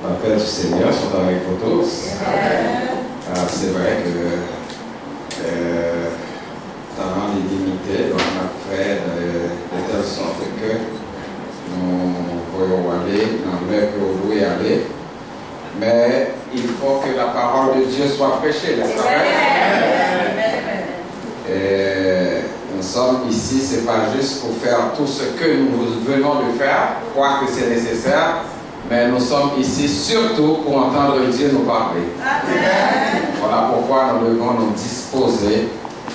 La paix du Seigneur soit avec vous tous. C'est vrai que dans les limités, on a fait de telle sorte que nous voyons aller dans l'heure que vous voulez aller. Mais il faut que la parole de Dieu soit prêchée, n'est-ce pas vrai? Et nous sommes ici, ce n'est pas juste pour faire tout ce que nous venons de faire, quoique c'est nécessaire, mais nous sommes ici surtout pour entendre Dieu nous parler. Amen. Voilà pourquoi nous devons nous disposer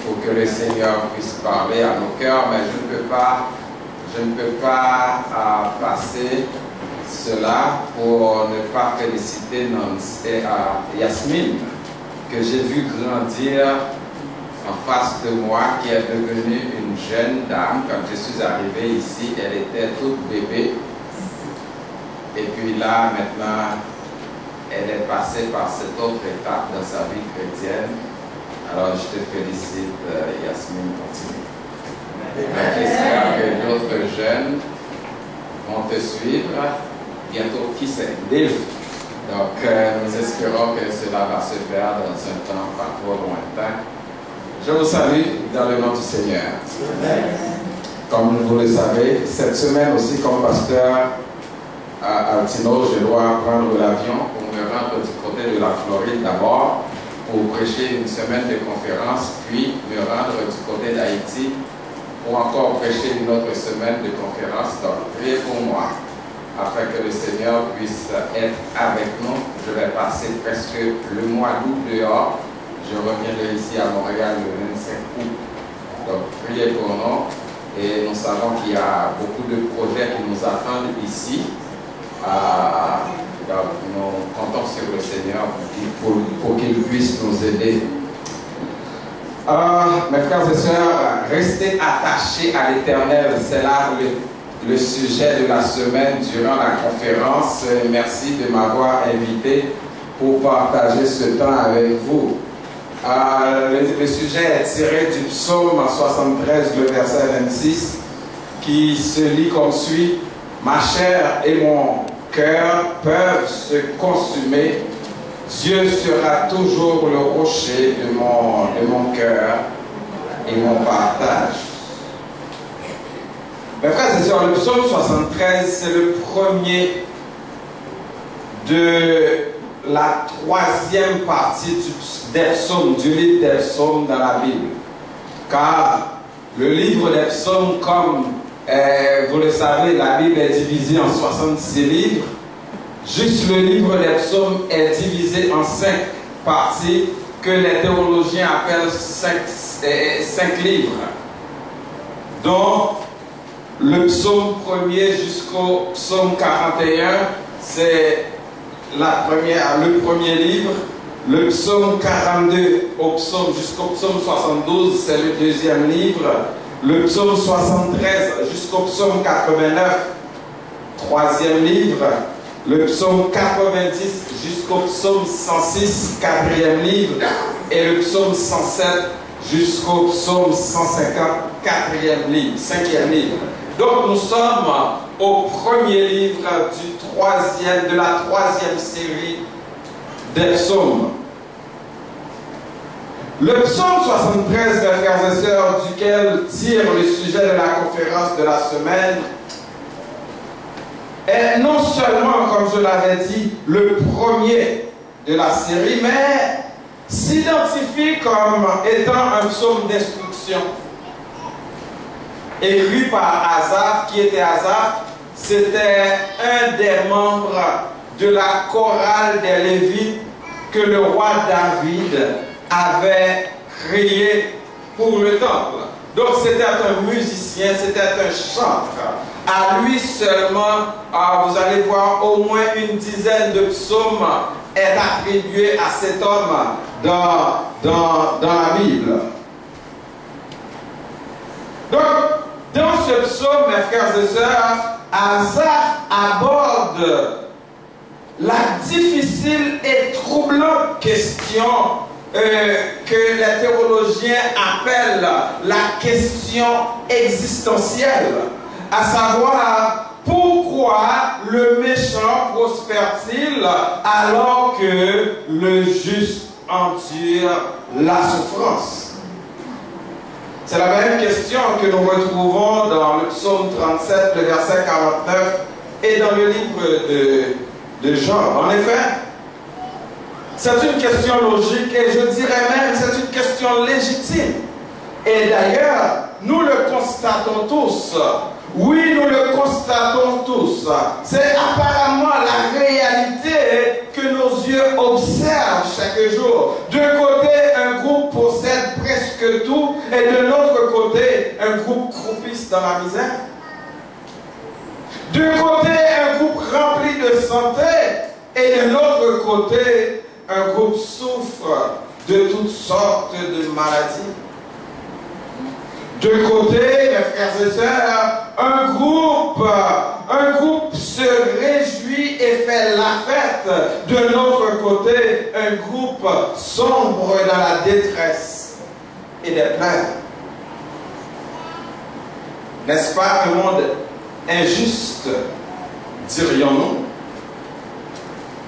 pour que le Seigneur puisse parler à nos cœurs, mais je ne peux pas passer cela pour ne pas féliciter Yasmine, que j'ai vu grandir en face de moi, qui est devenue une jeune dame. Quand je suis arrivé ici, elle était toute bébé. Et puis là, maintenant, elle est passée par cette autre étape dans sa vie chrétienne. Alors, je te félicite, Yasmine, continue. J'espère que d'autres jeunes vont te suivre. Bientôt, qui sait, donc, nous espérons que cela va se faire dans un temps pas trop lointain. Je vous salue dans le nom du Seigneur. Comme vous le savez, cette semaine aussi, comme pasteur à Altino, je dois prendre l'avion pour me rendre du côté de la Floride d'abord, pour prêcher une semaine de conférence, puis me rendre du côté d'Haïti pour encore prêcher une autre semaine de conférence. Donc, priez pour moi, afin que le Seigneur puisse être avec nous. Je vais passer presque le mois d'août dehors. Je reviendrai ici à Montréal le 25 août. Donc, priez pour nous. Et nous savons qu'il y a beaucoup de projets qui nous attendent ici. Donc, nous comptons sur le Seigneur pour qu'il puisse nous aider. Mes frères et sœurs, restez attachés à l'Éternel. C'est là le sujet de la semaine durant la conférence. Merci de m'avoir invité pour partager ce temps avec vous. Le sujet est tiré du psaume 73, le verset 26, qui se lit comme suit: ma chair et mon cœur peuvent se consumer, Dieu sera toujours le rocher de mon cœur et mon partage. Mes frères et sœurs, le psaume 73, c'est le premier de la troisième partie des psaumes, du livre des psaumes dans la Bible. Car le livre des psaumes, comme vous le savez, la Bible est divisée en 66 livres. Juste le livre des psaumes est divisé en 5 parties que les théologiens appellent 5 livres. Donc, le psaume 1er jusqu'au psaume 41, c'est le premier livre. Le psaume 42 jusqu'au psaume 72, c'est le deuxième livre. Le psaume 73 jusqu'au psaume 89, troisième livre. Le psaume 90 jusqu'au psaume 106, quatrième livre. Et le psaume 107 jusqu'au psaume 150, cinquième livre. Donc nous sommes au premier livre de la troisième série des psaumes. Le psaume 73, mes frères et sœurs, duquel tire le sujet de la conférence de la semaine, est non seulement, comme je l'avais dit, le premier de la série, mais s'identifie comme étant un psaume d'instruction. Écrit par Asaph, qui était Asaph, c'était un des membres de la chorale des Lévites que le roi David avait créé pour le temple. Donc c'était un musicien, c'était un chanteur. À lui seulement, vous allez voir, au moins une dizaine de psaumes est attribué à cet homme dans la Bible. Donc, dans ce psaume, mes frères et sœurs, Asaph aborde la difficile et troublante question que les théologiens appellent la question existentielle, à savoir pourquoi pourquoi le méchant prospère-t-il alors que le juste endure la souffrance? C'est la même question que nous retrouvons dans le psaume 37, le verset 49, et dans le livre de Jean. En effet, c'est une question logique et je dirais même c'est une question légitime. Et d'ailleurs, nous le constatons tous. Oui, nous le constatons tous. C'est apparemment la réalité que nos yeux observent chaque jour. D'un côté, un groupe possède presque tout et de l'autre côté, un groupe croupisse dans la misère. D'un côté, un groupe rempli de santé et de l'autre côté, un groupe souffre de toutes sortes de maladies. De côté, mes frères et sœurs, un groupe se réjouit et fait la fête. De l'autre côté, un groupe sombre dans la détresse et des pleurs. N'est-ce pas un monde injuste, dirions-nous?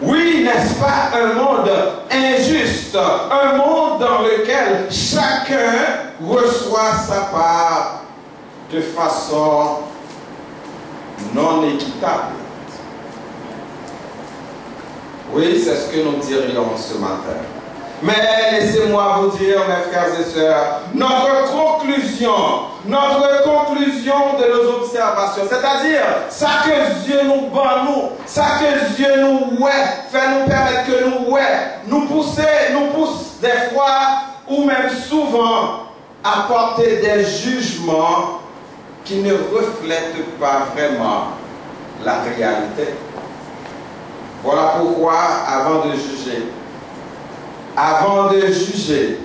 Oui, n'est-ce pas un monde injuste, un monde dans lequel chacun reçoit sa part de façon non équitable? Oui, c'est ce que nous dirions ce matin. Mais laissez-moi vous dire, mes frères et sœurs, notre conclusion de nos observations, c'est-à-dire ça que Dieu nous bat, ça que Dieu nous fait nous permettre que nous pousse des fois ou même souvent à porter des jugements qui ne reflètent pas vraiment la réalité. Voilà pourquoi, avant de juger,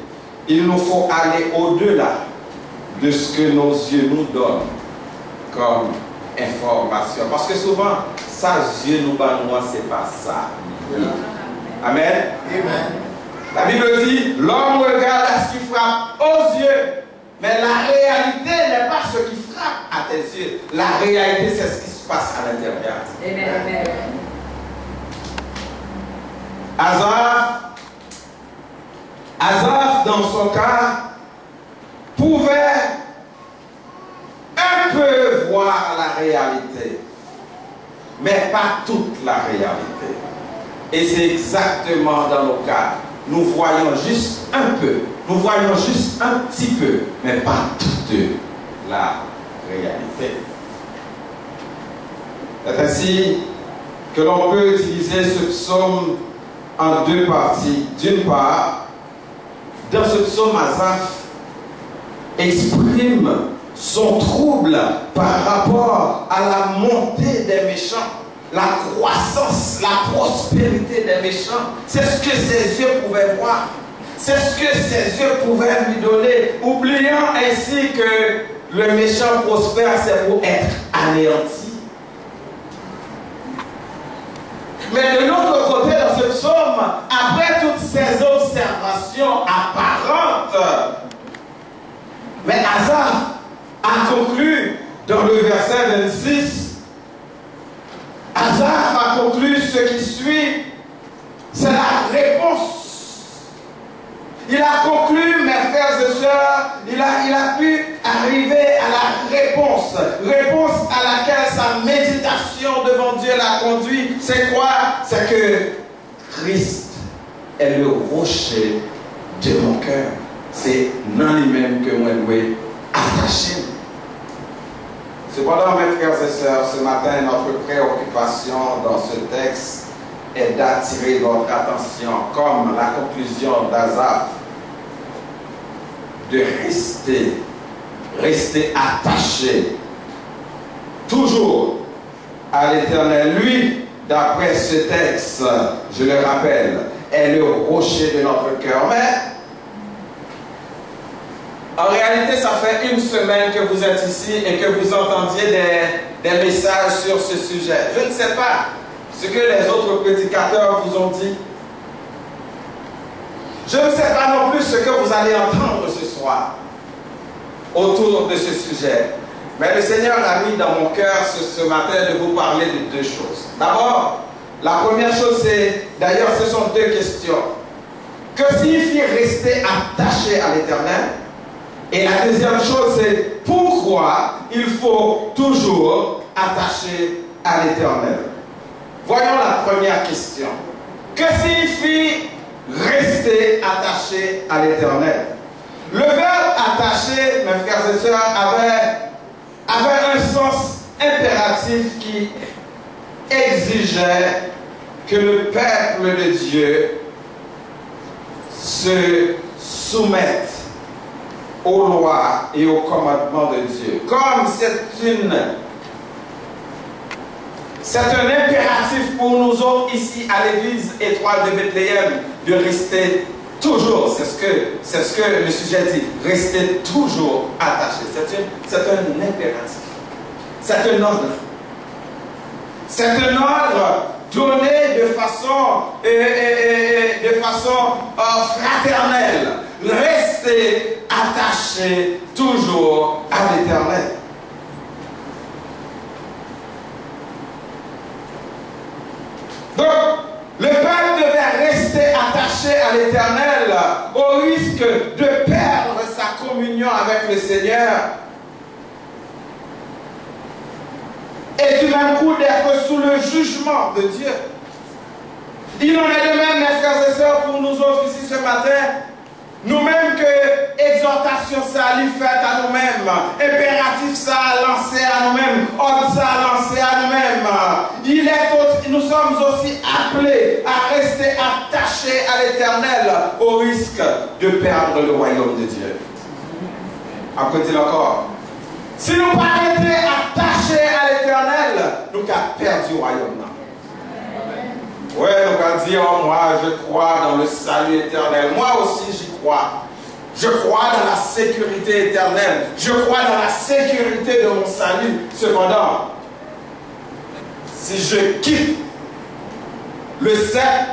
il nous faut aller au-delà de ce que nos yeux nous donnent comme information. Parce que souvent, ça, Dieu nous bat, moi, c'est pas ça. Amen. Amen. La Bible dit, l'homme regarde à ce qui frappe aux yeux, mais la réalité n'est pas ce qui frappe à tes yeux. La réalité, c'est ce qui se passe à l'intérieur. Amen. Asaph, dans son cas, pouvait un peu voir la réalité, mais pas toute la réalité. Et c'est exactement dans nos cas. Nous voyons juste un peu, nous voyons juste un petit peu, mais pas toute la réalité. C'est ainsi que l'on peut utiliser ce psaume en deux parties. D'une part, dans ce psaume, Asaph exprime son trouble par rapport à la montée des méchants, la croissance, la prospérité des méchants. C'est ce que ses yeux pouvaient voir. C'est ce que ses yeux pouvaient lui donner, oubliant ainsi que le méchant prospère, c'est pour être anéanti. Mais de l'autre côté, dans ce psaume, après toutes ces observations apparentes, mais Asaph a conclu dans le verset 26, Asaph a conclu ce qui suit, c'est la réponse. Il a conclu, mes frères et sœurs, il a pu arriver à la réponse à laquelle sa méditation devant Dieu l'a conduit. C'est quoi? C'est que Christ est le rocher de mon cœur. C'est non lui-même que moi dois attacher. Cependant, mes frères et sœurs, ce matin, notre préoccupation dans ce texte est d'attirer votre attention, comme la conclusion d'Asaph, de rester attaché toujours à l'Éternel. Lui, d'après ce texte, je le rappelle, est le rocher de notre cœur. Mais en réalité, ça fait une semaine que vous êtes ici et que vous entendiez des messages sur ce sujet. Je ne sais pas ce que les autres prédicateurs vous ont dit. Je ne sais pas non plus ce que vous allez entendre ce soir autour de ce sujet. Mais le Seigneur a mis dans mon cœur ce matin de vous parler de deux choses. D'abord, la première chose, c'est, d'ailleurs, ce sont deux questions. Que signifie rester attaché à l'Éternel? Et la deuxième chose, c'est pourquoi il faut toujours attacher à l'Éternel. Voyons la première question. Que signifie rester attaché à l'Éternel? Le verbe attaché, mes frères et sœurs, avait un sens impératif qui exigeait que le peuple de Dieu se soumette aux lois et aux commandements de Dieu. Comme c'est un impératif pour nous autres ici à l'église étoile de Bethléem de rester toujours, c'est ce que le sujet dit, rester toujours attaché. C'est un impératif. C'est un ordre. C'est un ordre donné de façon fraternelle. Rester attaché toujours à l'Éternel. Donc, le peuple devait rester attaché à l'Éternel au risque de perdre sa communion avec le Seigneur et du même coup d'être sous le jugement de Dieu. Il en est de même, mes frères et sœurs, pour nous autres ici ce matin. Nous-mêmes que exhortation ça a faite à nous-mêmes, impératif ça a lancé à nous-mêmes, ordre ça a lancé à nous-mêmes. Nous sommes aussi appelés à rester attachés à l'Éternel au risque de perdre le royaume de Dieu. Après-t-il encore, si nous pas été attachés à l'Éternel, nous avons perdu le royaume. Oui, nous allons dire, oh, moi je crois dans le salut éternel. Moi aussi j'y crois. Je crois dans la sécurité éternelle. Je crois dans la sécurité de mon salut. Cependant, si je quitte le cercle,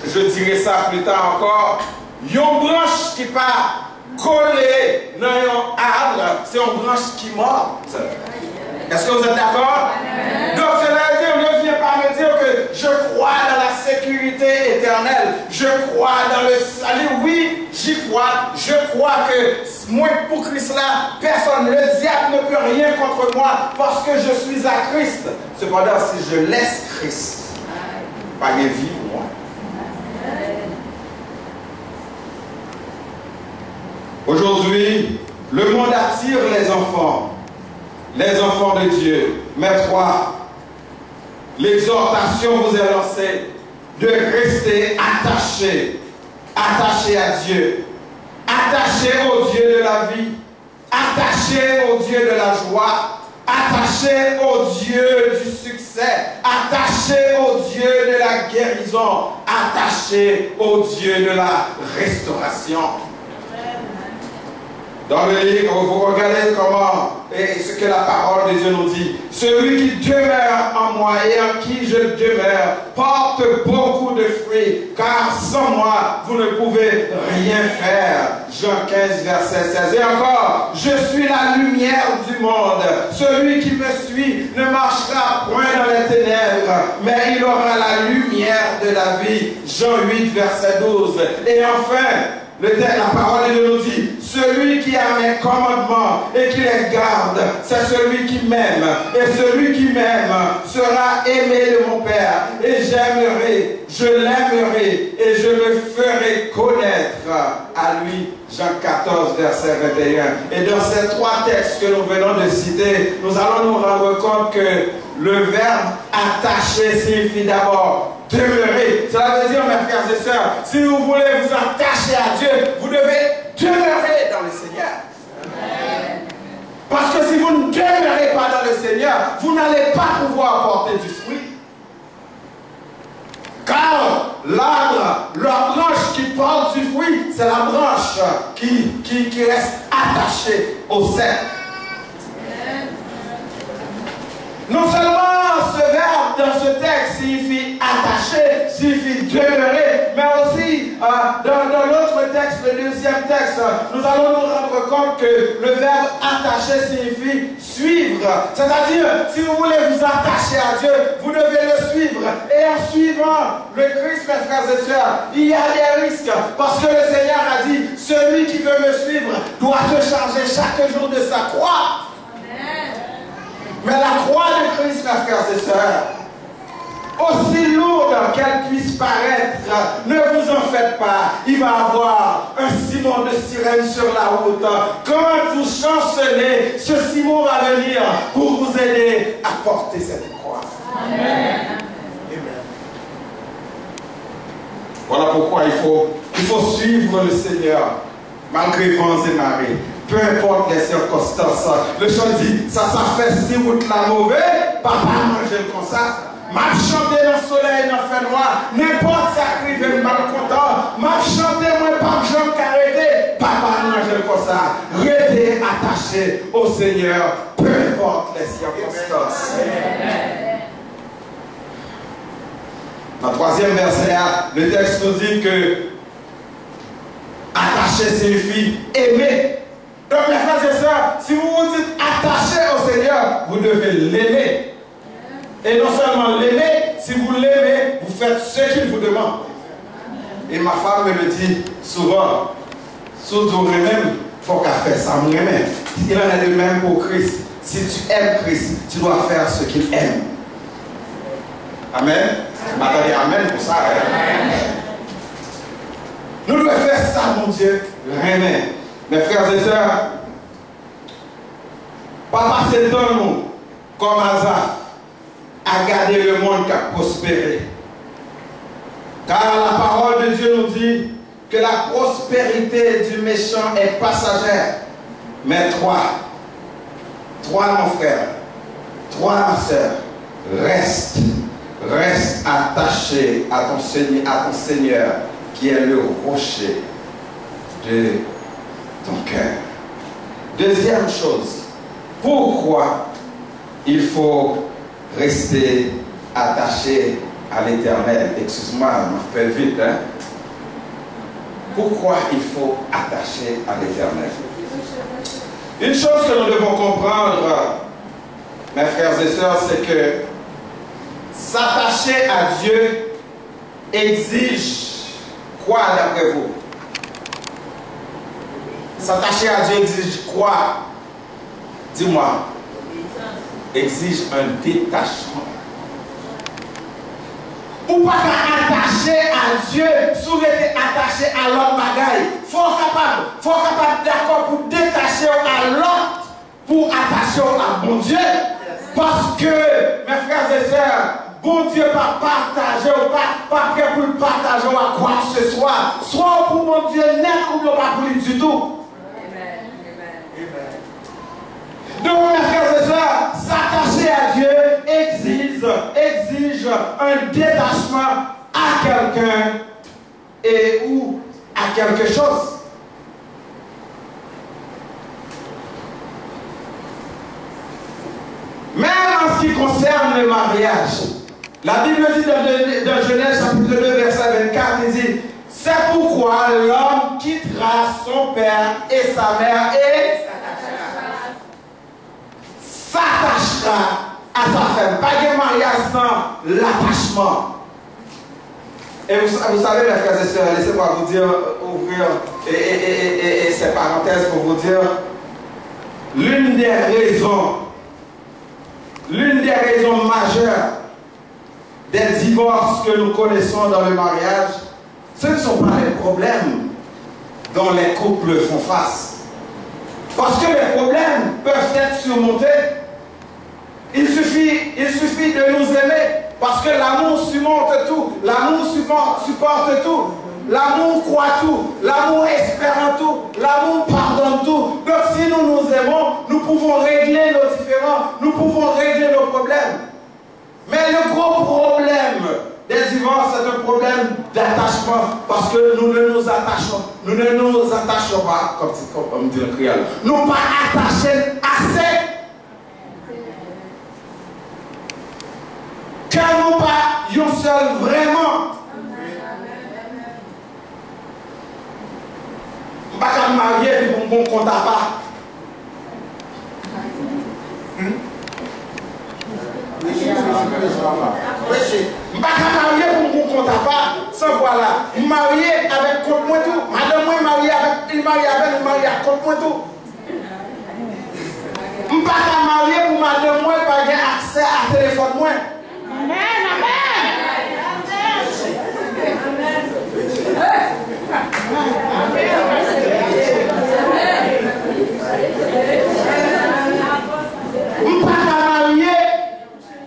je dirai ça plus tard encore, une branche qui part coller dans un arbre, c'est une branche qui morte. Est-ce que vous êtes d'accord? Donc cela veut dire, ne viens pas me dire que je crois dans la sécurité éternelle, je crois dans le salut. Oui, j'y crois. Je crois que moi pour Christ là, personne, le diable ne peut rien contre moi parce que je suis à Christ. Cependant, si je laisse Christ, pas de vie pour moi. Aujourd'hui, le monde attire les enfants de Dieu. Mais 3, l'exhortation vous est lancée de rester attaché à Dieu, attaché au Dieu de la vie, attaché au Dieu de la joie, attaché au Dieu du succès, attaché au Dieu de la guérison, attaché au Dieu de la restauration. Dans le livre, vous regardez comment et ce que la parole de Dieu nous dit. Celui qui demeure en moi et en qui je demeure porte beaucoup de fruits, car sans moi, vous ne pouvez rien faire. Jean 15, verset 16. Et encore, je suis la lumière du monde. Celui qui me suit ne marchera point dans les ténèbres, mais il aura la lumière de la vie. Jean 8, verset 12. Et enfin, la parole de Dieu nous dit, celui qui a mes commandements et qui les garde, c'est celui qui m'aime. Et celui qui m'aime sera aimé de mon Père. Et j'aimerai, je l'aimerai et je le ferai connaître à lui. Jean 14, verset 21. Et dans ces 3 textes que nous venons de citer, nous allons nous rendre compte que le verbe attaché signifie d'abord demeurer. Cela veut dire, mes frères et sœurs, si vous voulez vous attacher à Dieu, vous devez demeurer dans le Seigneur. Amen. Parce que si vous ne demeurez pas dans le Seigneur, vous n'allez pas pouvoir porter du fruit. Car l'arbre, la branche qui porte du fruit, c'est la branche qui reste attachée au cercle. Non seulement ce verbe dans ce texte signifie attacher, signifie demeurer, mais aussi dans l'autre texte, le deuxième texte, sœurs, nous allons nous rendre compte que le verbe attacher signifie suivre. C'est-à-dire, si vous voulez vous attacher à Dieu, vous devez le suivre. Et en suivant le Christ, mes frères et sœurs, il y a des risques. Parce que le Seigneur a dit, celui qui veut me suivre doit se charger chaque jour de sa croix. Mais la croix de Christ, mes frères et sœurs, aussi lourde qu'elle puisse paraître, ne vous en faites pas. Il va y avoir un Simon de sirène sur la route. Quand vous chancelez, ce Simon va venir pour vous aider à porter cette croix. Amen. Voilà pourquoi il faut suivre le Seigneur, malgré vents et marées. Peu importe les circonstances. Le chant dit, ça fait si route la mauvaise, papa mange comme ça. M'a chanté dans le soleil, dans le fait noir, n'importe ça arrive, je suis mal content. M'a chanté, moi, pas Jean arrêté, papa mange comme ça. Restez attaché au Seigneur, peu importe les circonstances. Dans le troisième verset, le texte nous dit que attacher signifie aimer. Donc, mes frères et sœurs, si vous vous dites attaché au Seigneur, vous devez l'aimer. Et non seulement l'aimer, si vous l'aimez, vous faites ce qu'il vous demande. Et ma femme me le dit souvent, surtout même, il faut qu'elle fasse ça moi-même. Il en est de même pour Christ. Si tu aimes Christ, tu dois faire ce qu'il aime. Amen. Attendez, amen pour ça. Hein? Nous devons faire ça, mon Dieu. Amen. Mes frères et sœurs, pas passer dans nous comme hasard à garder le monde qui a prospéré. Car la parole de Dieu nous dit que la prospérité du méchant est passagère. Mais toi, mon frère, toi, ma soeur, reste attaché à ton Seigneur qui est le rocher de ton cœur. Deuxième chose, pourquoi il faut rester attaché à l'Éternel? Excuse-moi, je me fais vite. Hein? Pourquoi il faut attacher à l'Éternel? Une chose que nous devons comprendre, mes frères et sœurs, c'est que s'attacher à Dieu exige quoi d'après vous? S'attacher à Dieu exige quoi? Dis-moi. Exige un détachement. Ou pas attaché à Dieu, si vous êtes attaché à l'autre bagaille, il faut capable d'accord pour détacher à l'autre, pour attacher à bon Dieu. Parce que, mes frères et sœurs, bon Dieu va partager ou pas prêt pour le partager à quoi que ce soit. Soit pour mon Dieu net ou pas pour lui du tout. Donc, mes frères et sœurs, s'attacher à Dieu exige un détachement à quelqu'un et ou à quelque chose. Même en ce qui concerne le mariage, la Bible dit dans Genèse chapitre 2, verset 24, il dit, c'est pourquoi l'homme quittera son père et sa mère et s'attachera à sa femme. Pas de mariage sans l'attachement. Et vous savez, mes frères et sœurs, laissez-moi vous dire, ouvrir ces parenthèses pour vous dire, l'une des raisons majeures des divorces que nous connaissons dans le mariage, ce ne sont pas les problèmes dont les couples font face. Parce que les problèmes peuvent être surmontés. Il suffit de nous aimer. Parce que l'amour surmonte tout. L'amour supporte tout. L'amour croit tout. L'amour espère en tout. L'amour pardonne tout. Donc si nous nous aimons, nous pouvons régler nos différends. Nous pouvons régler nos problèmes. Mais le gros problème des divorces, c'est un problème d'attachement. Parce que nous ne nous attachons pas, comme dit le créole. Nous pas attachés assez. Car nous pas yon seul vraiment. Pas marié et pour mon compte à part. Je ne suis pas marié pour mon compte à part. Sans voilà. Marié avec compte moi tout. Madame moi marié avec, il marié avec, il marié avec compte moi tout. Je ne suis pas marié pour madame moi pas avoir accès à téléphone moi. Amen, amen. Je ne suis pas marié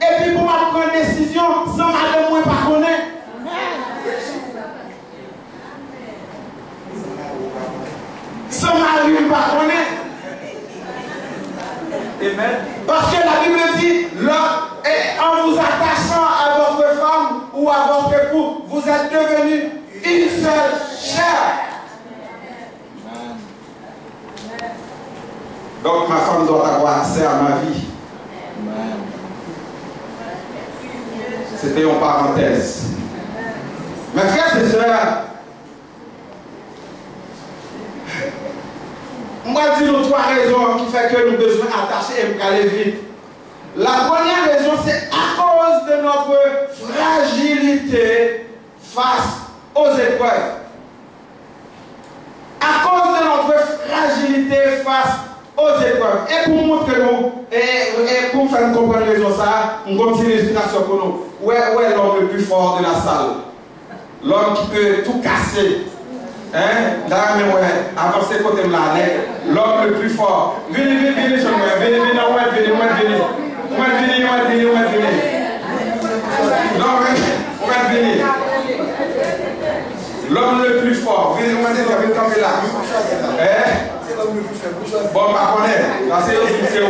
et puis pour prendre une décision sans madame moi pas connaître. Sans mari pas connaître. Amen. Parce que la Bible dit, en vous attachant à votre femme ou à votre époux, vous êtes devenus une seule chair. Donc ma femme doit avoir accès à ma vie. C'était en parenthèse. Mes frères et sœurs, moi je dis nous trois raisons qui font que nous devons attacher et aller vite. La première raison, c'est à cause de notre fragilité face aux épreuves. À cause de notre fragilité face aux épreuves. Et pour montrer nous, et pour faire comprendre raison ça, on continue l'explication pour nous. Où est l'homme le plus fort de la salle? L'homme qui peut tout casser. Hein? Là, mais ouais, avancez côté là, l'homme le plus fort. Venez, venez, venez, venez, venez, l'homme le plus fort. Venez, là. Bon, pas connaître. Là, c'est où?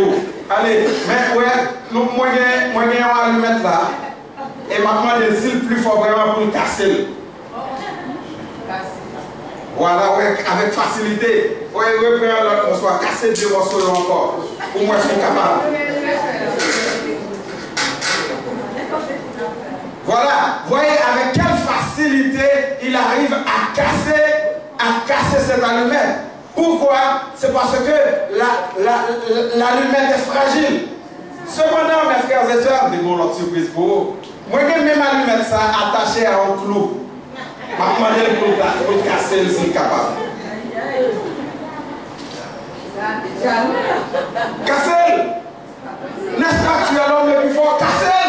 Allez, mais ouais, moi, je vais le mettre là. Et maintenant, c'est le plus fort vraiment pour le casser. Voilà, ouais, avec facilité. Ouais, on soit cassé deux morceaux encore. Pour moi, je suis capable. Voilà, voyez avec quelle facilité il arrive à casser cette allumette. Pourquoi? C'est parce que l'allumette est fragile. Cependant, mes frères et sœurs, des bonnes surprises pour vous. Moi, j'ai même allumette ça attaché à un clou. Je vais demander pour casser si capable. Casser! N'est-ce pas que tu es l'homme le plus fort? Casser!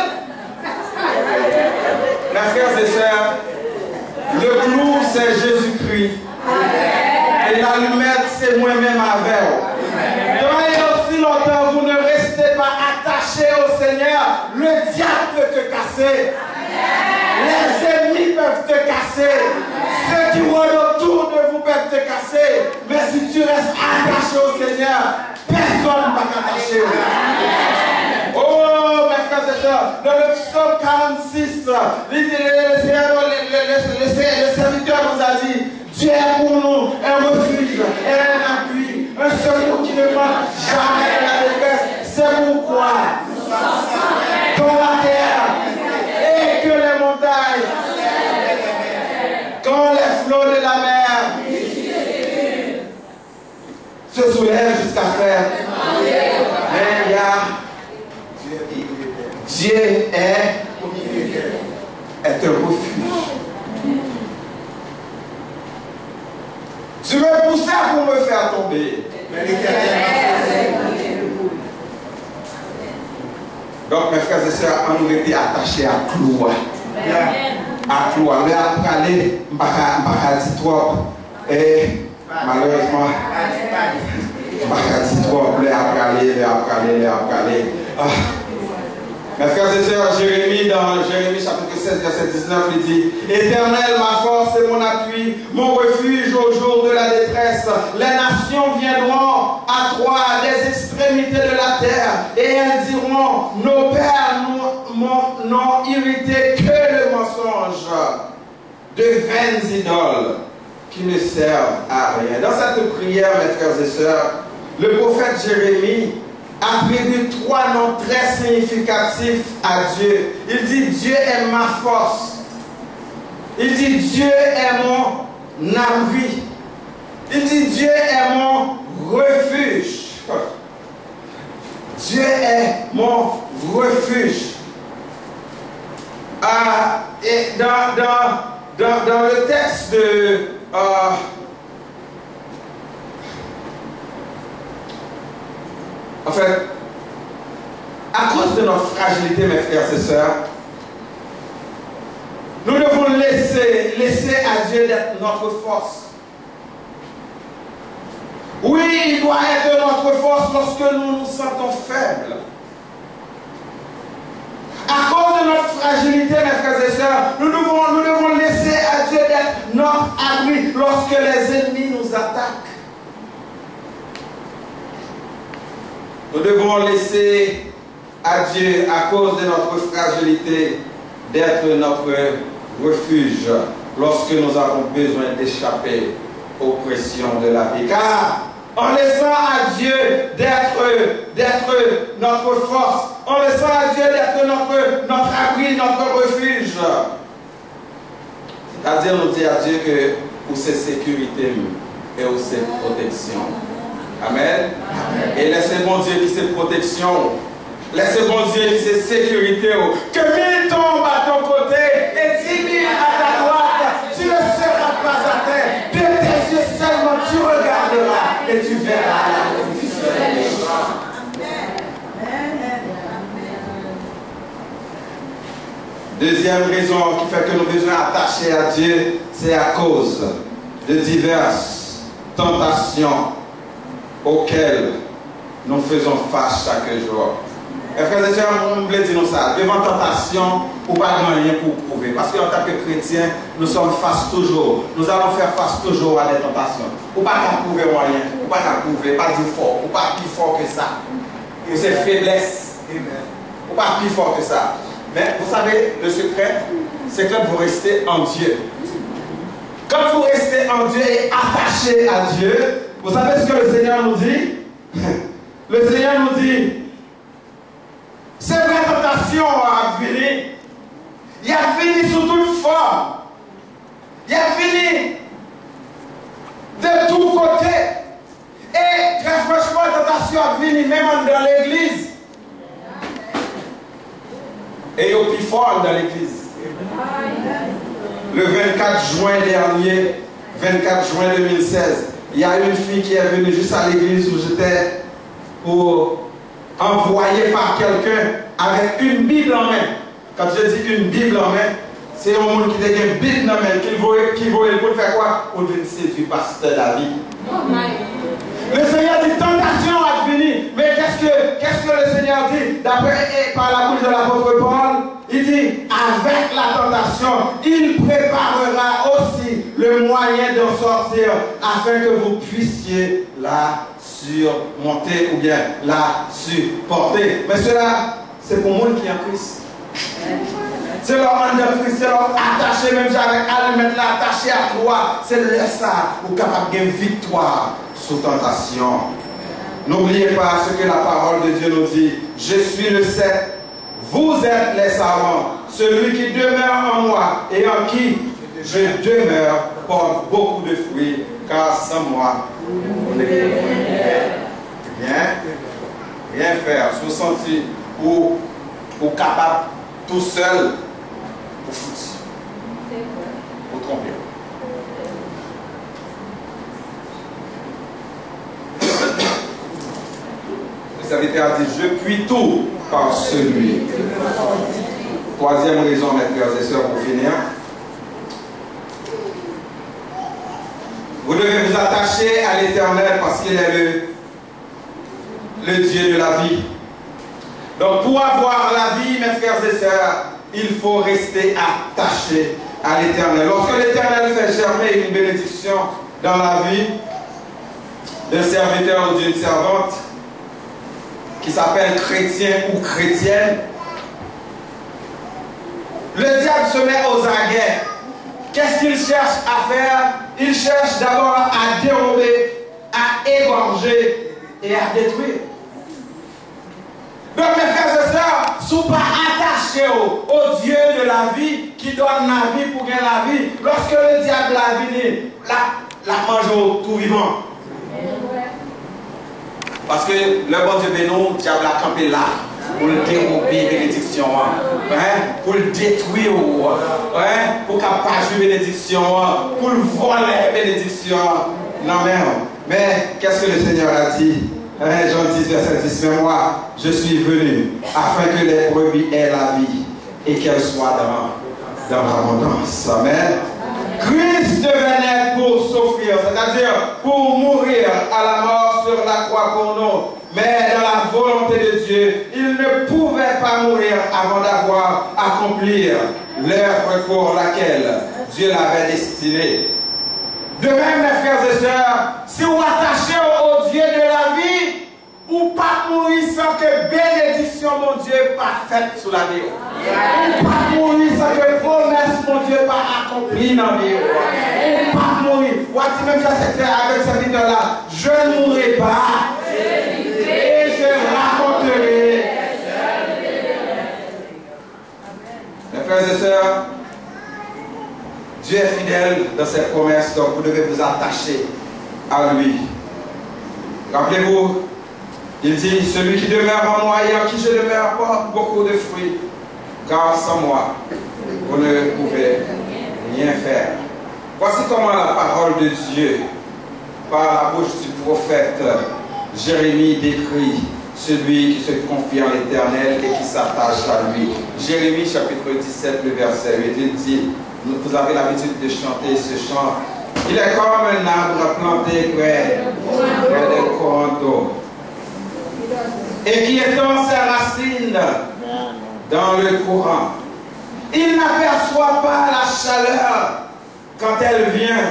Mes frères et sœurs, le clou c'est Jésus-Christ. Et l'allumette c'est moi-même avec. Tant et aussi longtemps vous ne restez pas attachés au Seigneur, le diable peut te casser. Les ennemis peuvent te casser. Ceux qui rôdent autour de vous peuvent te casser. Mais si tu restes attaché au Seigneur, personne ne va t'attacher. Oh, mes frères et sœurs, dans le psaume 46, le serviteur nous a dit, Dieu est pour nous un refuge et un appui, un secours qui ne manque jamais de la détresse. C'est pourquoi dans la terre et que les montagnes, quand les flots de la mer se soulèvent jusqu'à faire, mais il y a Dieu est un refuge. Tu veux pousser pour me faire tomber. Donc mes frères et sœurs, on nous était attachés à clouer. À clouer. Mais après aller, je ne vais pas dire trop. Et malheureusement, je ne vais pas dire trop. Après aller. Mes frères et sœurs, Jérémie, dans Jérémie chapitre 16, verset 19, il dit: Éternel, ma force et mon appui, mon refuge au jour de la détresse. Les nations viendront à toi des extrémités de la terre, et elles diront: nos pères n'ont irrité que le mensonge de vaines idoles qui ne servent à rien. Dans cette prière, mes frères et sœurs, le prophète Jérémie attribue trois noms très significatifs à Dieu. Il dit: Dieu est ma force. Il dit: Dieu est mon appui. Il dit Dieu est mon refuge. Dieu est mon refuge. Et dans le texte de en fait, à cause de notre fragilité, mes frères et sœurs, nous devons laisser à Dieu d'être notre force. Oui, il doit être notre force lorsque nous nous sentons faibles. À cause de notre fragilité, mes frères et sœurs, nous devons laisser à Dieu d'être notre abri lorsque les ennemis nous attaquent. Nous devons laisser à Dieu, à cause de notre fragilité, d'être notre refuge lorsque nous avons besoin d'échapper aux pressions de la vie. Car en laissant à Dieu d'être notre force, en laissant à Dieu d'être notre abri, notre refuge, c'est-à-dire nous dire à Dieu que pour ses sécurités et pour ses protections. Amen. Amen. Et laissez bon Dieu qui c'est protection. Laissez bon Dieu qui c'est sécurité. Que 1000 tombent à ton côté et 10 000 à ta droite. Tu ne seras pas à terre. De tes yeux seulement tu regarderas et tu verras la bénédiction des gens. Deuxième raison qui fait que nous devons attacher à Dieu, c'est à cause de diverses tentations auxquelles nous faisons face chaque jour. Et frères et sœurs, on voulait dire ça. Devant tentation, ou pas rien pour prouver. Parce qu'en tant que chrétiens, nous sommes face toujours. Nous allons faire face toujours à des tentations. Ou pas qu'à prouver rien. Ou pas qu'à prouver, pas du fort. Ou pas plus fort que ça. Et c'est faiblesse. Ou pas plus fort que ça. Mais vous savez, le secret, c'est que vous restez en Dieu. Quand vous restez en Dieu et attaché à Dieu, vous savez ce que le Seigneur nous dit? Le Seigneur nous dit, c'est vraie tentation à venir. Il a fini sous toute forme. Il a fini de tous côtés. Et très franchement, la tentation a fini même dans l'église. Et au plus fort dans l'église. Le 24 juin dernier, 24 juin 2016, il y a une fille qui est venue juste à l'église où j'étais pour envoyer par quelqu'un avec une Bible en main. Quand je dis une Bible en main, c'est un monde qui a une Bible en main, qui voulait pour faire quoi? Pour venir séduire pasteur David. Le Seigneur dit tentation à venir. Mais qu'est-ce que le Seigneur dit? D'après par la bouche de l'apôtre Paul, il dit avec la tentation, il préparera aussi le moyen d'en sortir afin que vous puissiez la surmonter ou bien la supporter. Mais cela, c'est pour moi qui est en Christ. C'est leur en Christ, c'est leur attaché, même j'avais à le mettre là, attaché à toi. C'est le ça, ou capable de victoire sous tentation. N'oubliez pas ce que la parole de Dieu nous dit. Je suis le cep, vous êtes les savants. Celui qui demeure en moi et en qui je demeure porte beaucoup de fruits, car sans moi, vous ne pouvez rien faire. Se sentir ou capable tout seul pour foutre, pour tromper. Le serviteur a dit, je puis tout par celui. Troisième raison, mes frères et sœurs, pour finir. Vous devez vous attacher à l'Éternel parce qu'il est le Dieu de la vie. Donc pour avoir la vie, mes frères et sœurs, il faut rester attaché à l'Éternel. Lorsque l'Éternel fait germer une bénédiction dans la vie d'un serviteur ou d'une servante qui s'appelle chrétien ou chrétienne, le diable se met aux aguets. Qu'est-ce qu'il cherche à faire? Il cherche d'abord à dérober, à égorger et à détruire. Donc mes frères et sœurs, ne soyez pas attachés au Dieu de la vie qui donne la vie pour gagner la vie. Lorsque le diable a venu, la mange au tout vivant. Parce que le bon Dieu bénou, le diable a campé là pour le dérober bénédiction, pour le détruire, pour qu'il pas jouer bénédiction, pour le voler bénédiction. Non mais qu'est-ce que le Seigneur a dit? Jean 10, verset 10, mais moi, je suis venu afin que les brebis aient la vie et qu'elles soient dans l'abondance. Amen. Christ venait pour souffrir, c'est-à-dire pour mourir à la mort sur la croix pour nous. Mais dans la volonté de Dieu, il ne pouvait pas mourir avant d'avoir accompli l'œuvre pour laquelle Dieu l'avait destiné. De même, mes frères et sœurs, si vous attachez au Dieu de la vie, ou pas mourir sans que bénédiction, mon Dieu, pas faite sur la vie. Ou pas mourir sans que promesse, mon Dieu, pas accomplie dans la vie. Ou pas mourir. Voici même avec ce leader-là, je ne mourrai pas. Et je raconterai. Mes frères et sœurs, Dieu est fidèle dans ses promesses, donc vous devez vous attacher à lui. Rappelez-vous, il dit, celui qui demeure en moi et en qui je demeure porte beaucoup de fruits, car sans moi, vous ne pouvez rien faire. Voici comment la parole de Dieu, par la bouche du prophète Jérémie, décrit celui qui se confie en l'Éternel et qui s'attache à lui. Jérémie chapitre 17, le verset 8, il dit, vous avez l'habitude de chanter ce chant, il est comme un arbre planté près des courants d'eau, et qui étend ses racines dans le courant. Il n'aperçoit pas la chaleur quand elle vient,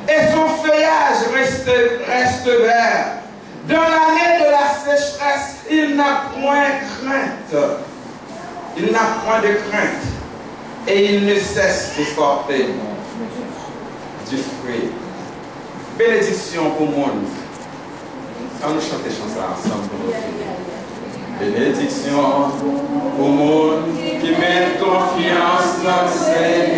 et son feuillage reste vert. Dans l'année de la sécheresse, il n'a point crainte. Il n'a point de crainte, et il ne cesse de porter du fruit. Bénédiction pour le monde. On nous chante ça ensemble. Bénédiction au monde qui met confiance dans le Seigneur.